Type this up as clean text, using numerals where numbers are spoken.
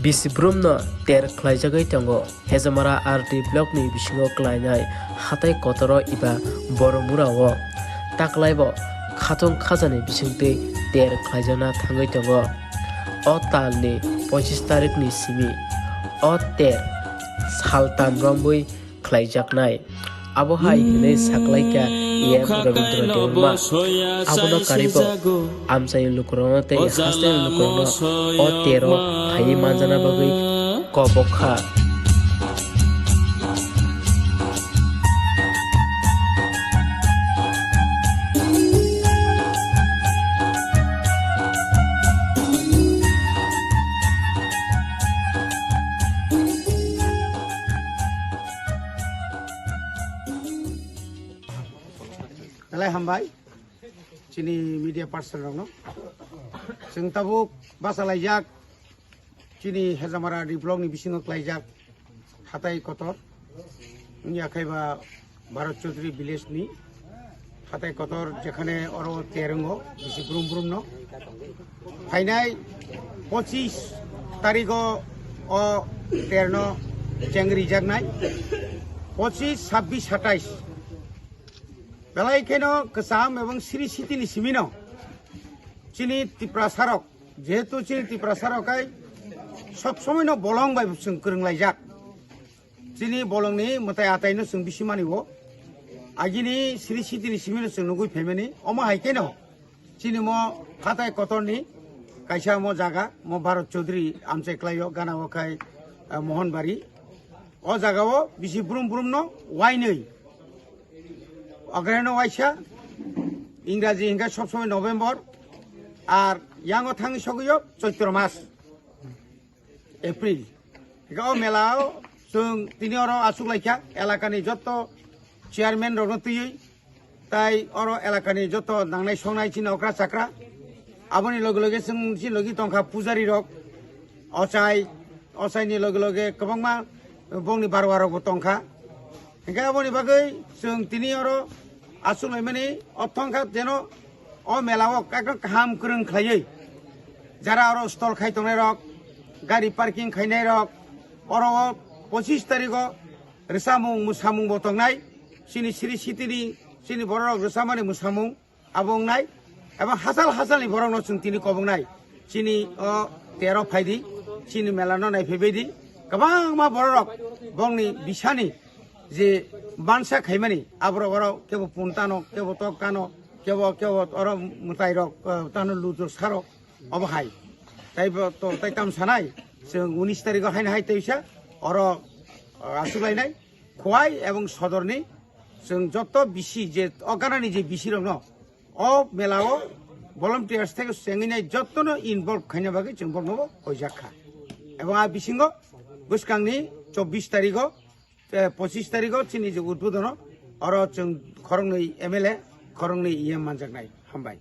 Bisbrumno ter khlaijagai tongo Hezamara RD block ni bisingo klainai hatai kotoro iba boromurao taklaibo khatong khajani bisingte ter khlaijana thangai tongo o talni 25 tarik ni simi o ter saltam rombui khlaijaknai abohai hinai saklaika iye Rabindra Deuma abono karibo amsai lukurona te hastel lukurona o tero hai manjana bagui kobokha Nalai hambai sini media person no sing tabuk basa laijak sini Hezamara di blog ni bisingo laijak hatai kotor ni akaiba Bharat Chaudhary village ni hatai kotor jekhane oro terengo bisi brum no fainai 25 tariko o terno chengri jagnai 25 26 27 Belai keno kesam এবং Shri সিতিনি Cimino চিনি তিপ্রাসারক যেহেতু চিনি তিপ্রাসারকাই সব সময় ন বলং by जों করংলাই যাক চিনি বলংনি মতাই আতাইনো जों বিসিমানিও আগিনি শ্রী সিতিনি সিমিনো जों নগুই ফেমেনি অমা হাইকেনো চিনি ম খাতায় কতরনি কাইসা ম জায়গা ম ভারত চৌধুরী আমচে ক্লাইও গানাওকাই মোহনবাড়ি ও জায়গাও বিসি ব্রুম ন ওয়াইনই অগ্রহণ ওয়াইসা ইংরাজি হিংগা সবসময় নভেম্বর আর ইয়াঙ্গ থাঙ্গি সগিও চৈত্র মাস এপ্রিল এগাও মেলাও जों তিনি অর আসুকলাইখা এলাকানি যত চেয়ারম্যান রনতুই তাই অর এলাকানি যত নাংনাই সংনাই চিন অকরা চাকরা আবনি লগে লগে जों চিন লগি তংখা পূজারি রক অচাইনি লগে লগে কবাংমা বংনি বারোয়ারক তংখা হিংগা আবনি বাগৈ जों তিনি অর আসুলাই মানে অথংখা যেন ও মেলাও একদম কাহাম করং খাইयै যারা আরো স্টল খাইতংনাই রক গাড়ি পার্কিং খাইনাই রক অর 25 তারিখ রেসামুং মুসামুং বতংনাই সিনি শ্রী সিতিনি সিনি বড় রেসামানি মুসামুং আবংনাই এবং হাসালনি বড় নসুং তিনি কবংনাই সিনি ও 13 ফাইদি সিনি মেলানো নাই ফেবেদি গোबां मा বড় রক বংনি বিসানি যে বানসা খাইমানি আবর বড় কেব পুনতানো কেব তকানো কেব অর মুতাই রক তানো লুজুর সারক অবহাই তাই তো তাই কাম সানাই जों 19 তারিখ হাইনা হাইতেইসা অর আসুলাইনাই খোয়াই এবং সদরনি जों যত বিসি যে অগানানি যে বিসি রং অ মেলাও ভলান্টিয়ার্স থেকে সেঙ্গিনাই যতনো ইনভলভ খাইনা বাকি जों বলনবো হইজাখা এবং আ বিসিঙ্গ গুসকাংনি 24 তারিখ 25 তারিখ চিনি যে উদ্বোধন অর जों খরংনি এমএলএ খরংনি ইএম মানজাকনাই হামবাই